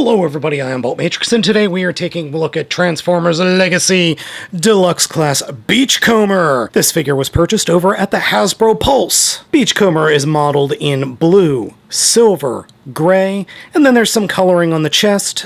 Hello everybody, I am Baltmatrix, and today we are taking a look at Transformers Legacy Deluxe Class Beachcomber. This figure was purchased over at the Hasbro Pulse. Beachcomber is modeled in blue, silver, gray, and then there's some coloring on the chest,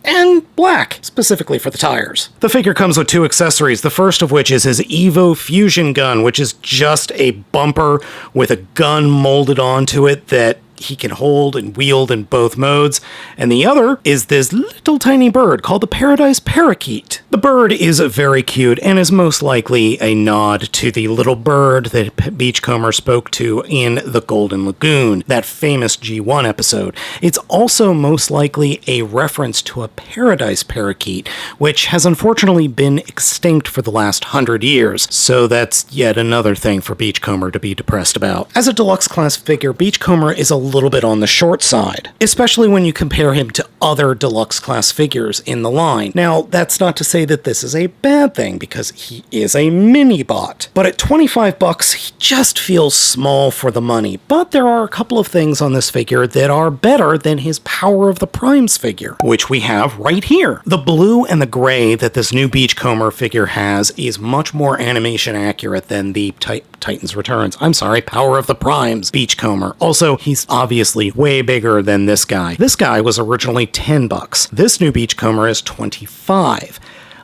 and black, specifically for the tires. The figure comes with two accessories, the first of which is his Evo Fusion gun, which is just a bumper with a gun molded onto it that he can hold and wield in both modes, and the other is this little tiny bird called the Paradise Parakeet. The bird is very cute and is most likely a nod to the little bird that Beachcomber spoke to in the Golden Lagoon, that famous G1 episode. It's also most likely a reference to a Paradise Parakeet, which has unfortunately been extinct for the last 100 years, so that's yet another thing for Beachcomber to be depressed about. As a deluxe class figure, Beachcomber is a little bit on the short side, especially when you compare him to other deluxe class figures in the line. Now, that's not to say that this is a bad thing, because he is a mini-bot, but at $25, he just feels small for the money. But there are a couple of things on this figure that are better than his Power of the Primes figure, which we have right here. The blue and the gray that this new Beachcomber figure has is much more animation accurate than the Titans Returns. I'm sorry, Power of the Primes Beachcomber. Also, he's obviously way bigger than this guy. This guy was originally $10. This new Beachcomber is $25.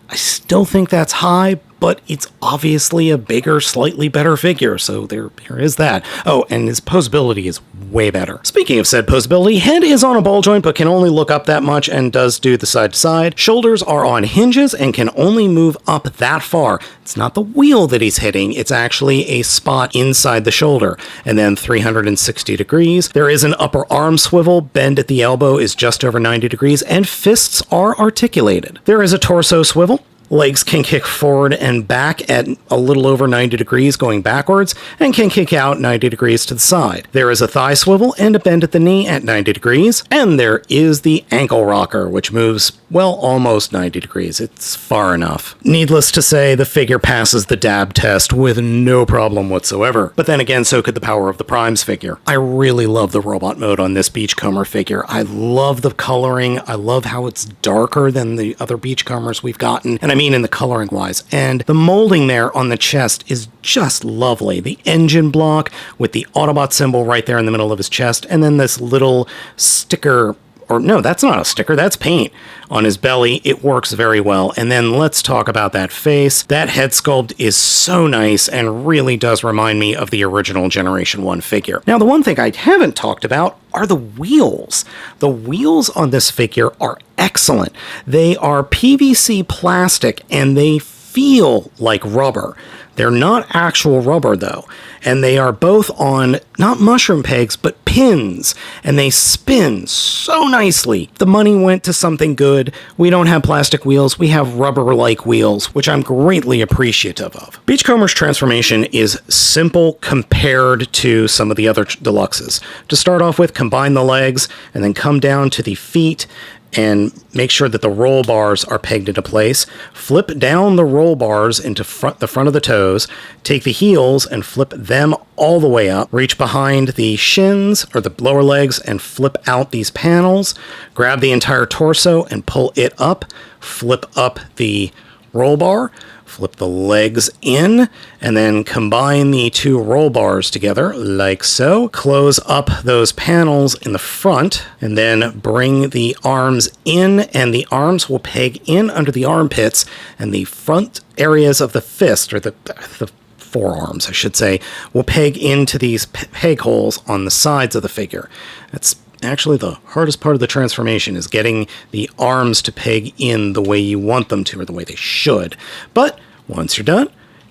I still think that's high, but it's obviously a bigger, slightly better figure, so there is that. Oh, and his posability is way better. Speaking of said posability, head is on a ball joint but can only look up that much and does do the side to side. Shoulders are on hinges and can only move up that far. It's not the wheel that he's hitting, it's actually a spot inside the shoulder, and then 360 degrees. There is an upper arm swivel, bend at the elbow is just over 90 degrees, and fists are articulated. There is a torso swivel. Legs can kick forward and back at a little over 90 degrees going backwards, and can kick out 90 degrees to the side. There is a thigh swivel and a bend at the knee at 90 degrees, and there is the ankle rocker, which moves, well, almost 90 degrees. It's far enough. Needless to say, the figure passes the dab test with no problem whatsoever. But then again, so could the Power of the Primes figure. I really love the robot mode on this Beachcomber figure. I love the coloring. I love how it's darker than the other Beachcombers we've gotten, and I mean in the coloring wise, and the molding there on the chest is just lovely. The engine block with the Autobot symbol right there in the middle of his chest, and then this little sticker, or no, that's not a sticker, that's paint on his belly. It works very well. And then let's talk about that face. That head sculpt is so nice and really does remind me of the original Generation 1 figure. Now, the one thing I haven't talked about are the wheels. The wheels on this figure are excellent. They are PVC plastic and they feel like rubber. They're not actual rubber though, and they are both on not mushroom pegs but pins, and they spin so nicely. The money went to something good. We don't have plastic wheels, we have rubber-like wheels, which I'm greatly appreciative of. Beachcomber's transformation is simple compared to some of the other deluxes. To start off with, combine the legs and then come down to the feet and make sure that the roll bars are pegged into place. Flip down the roll bars into the front of the toes, take the heels and flip them all the way up, reach behind the shins or the lower legs and flip out these panels, grab the entire torso and pull it up, flip up the roll bar, flip the legs in, and then combine the two roll bars together, like so. Close up those panels in the front, and then bring the arms in, and the arms will peg in under the armpits, and the front areas of the fist, or the forearms, I should say, will peg into these peg holes on the sides of the figure. That's actually the hardest part of the transformation, is getting the arms to peg in the way you want them to, or the way they should. But once you're done,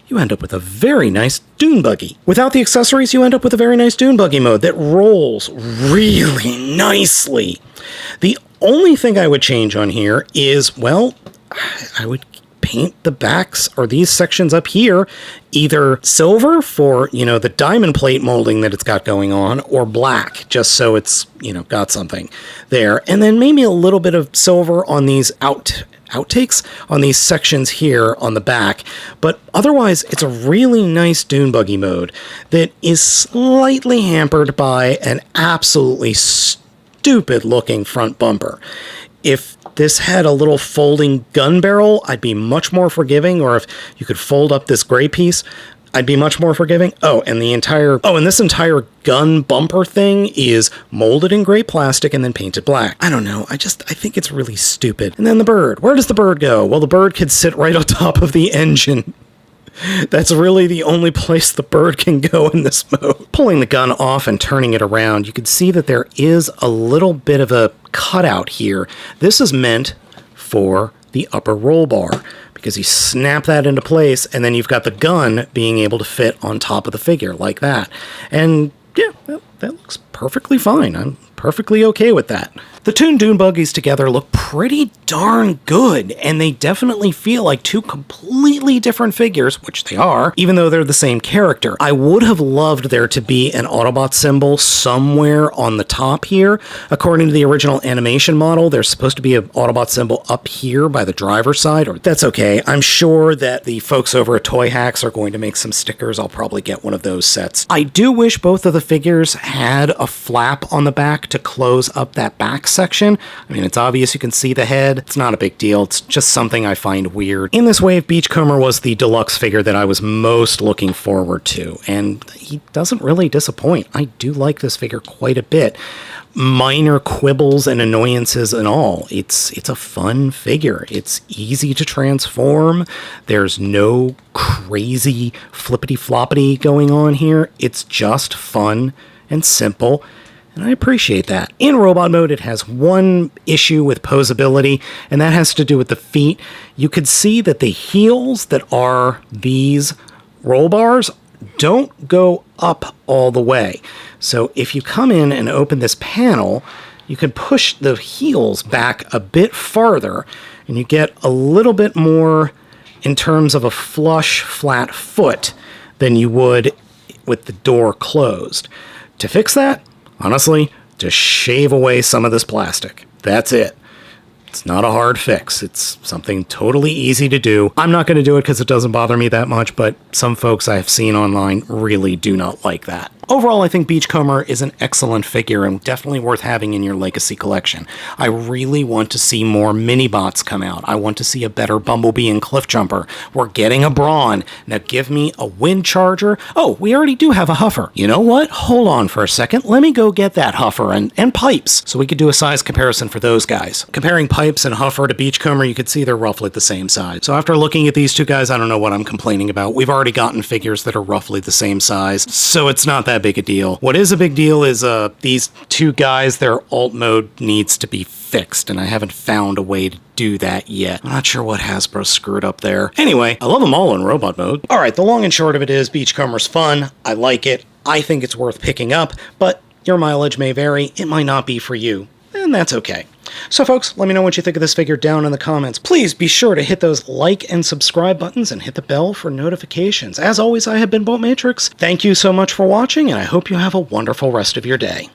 you end up with a very nice dune buggy. Without the accessories, you end up with a very nice dune buggy mode that rolls really nicely. The only thing I would change on here is, well, I would paint the backs or these sections up here either silver for, the diamond plate molding that it's got going on, or black, just so it's, got something there. And then maybe a little bit of silver on these outtakes on these sections here on the back. But otherwise, it's a really nice dune buggy mode that is slightly hampered by an absolutely stupid looking front bumper. If this had a little folding gun barrel, I'd be much more forgiving, or if you could fold up this gray piece, I'd be much more forgiving. And this entire gun bumper thing is molded in gray plastic and then painted black. I don't know. I think it's really stupid. And then the bird. Where does the bird go? Well, the bird could sit right on top of the engine. That's really the only place the bird can go in this mode. Pulling the gun off and turning it around, you can see that there is a little bit of a cutout here. This is meant for the upper roll bar, because you snap that into place, and then you've got the gun being able to fit on top of the figure like that. And yeah, that looks perfectly fine. I'm perfectly okay with that. The two Dune buggies together look pretty darn good, and they definitely feel like two completely different figures, which they are, even though they're the same character. I would have loved there to be an Autobot symbol somewhere on the top here. According to the original animation model, there's supposed to be an Autobot symbol up here by the driver's side, or that's okay. I'm sure that the folks over at Toy Hacks are going to make some stickers. I'll probably get one of those sets. I do wish both of the figures had a flap on the back to close up that back section. I mean, it's obvious you can see the head. It's not a big deal. It's just something I find weird. In this wave, Beachcomber was the deluxe figure that I was most looking forward to, and he doesn't really disappoint. I do like this figure quite a bit. Minor quibbles and annoyances and all. It's a fun figure. It's easy to transform. There's no crazy flippity-floppity going on here. It's just fun and simple, and I appreciate that. In robot mode, it has one issue with posability, and that has to do with the feet. You could see that the heels that are these roll bars don't go up all the way. So if you come in and open this panel, you can push the heels back a bit farther, and you get a little bit more in terms of a flush, flat foot than you would with the door closed. To fix that, honestly, just shave away some of this plastic. That's it. It's not a hard fix. It's something totally easy to do. I'm not going to do it because it doesn't bother me that much, but some folks I've seen online really do not like that. Overall, I think Beachcomber is an excellent figure and definitely worth having in your Legacy collection. I really want to see more mini-bots come out. I want to see a better Bumblebee and Cliffjumper. We're getting a Brawn. Now give me a Wind Charger. Oh, we already do have a Huffer. You know what? Hold on for a second. Let me go get that Huffer and Pipes, so we could do a size comparison for those guys. Comparing Pipes and Huffer to Beachcomber, you could see they're roughly the same size. So after looking at these two guys, I don't know what I'm complaining about. We've already gotten figures that are roughly the same size, so it's not that big a deal. What is a big deal is these two guys, their alt mode needs to be fixed, and I haven't found a way to do that yet. I'm not sure what Hasbro screwed up there. Anyway, I love them all in robot mode. Alright, the long and short of it is Beachcomber's fun. I like it. I think it's worth picking up, but your mileage may vary. It might not be for you, and that's okay. So folks, let me know what you think of this figure down in the comments. Please be sure to hit those like and subscribe buttons and hit the bell for notifications. As always, I have been Baltmatrix. Thank you so much for watching, and I hope you have a wonderful rest of your day.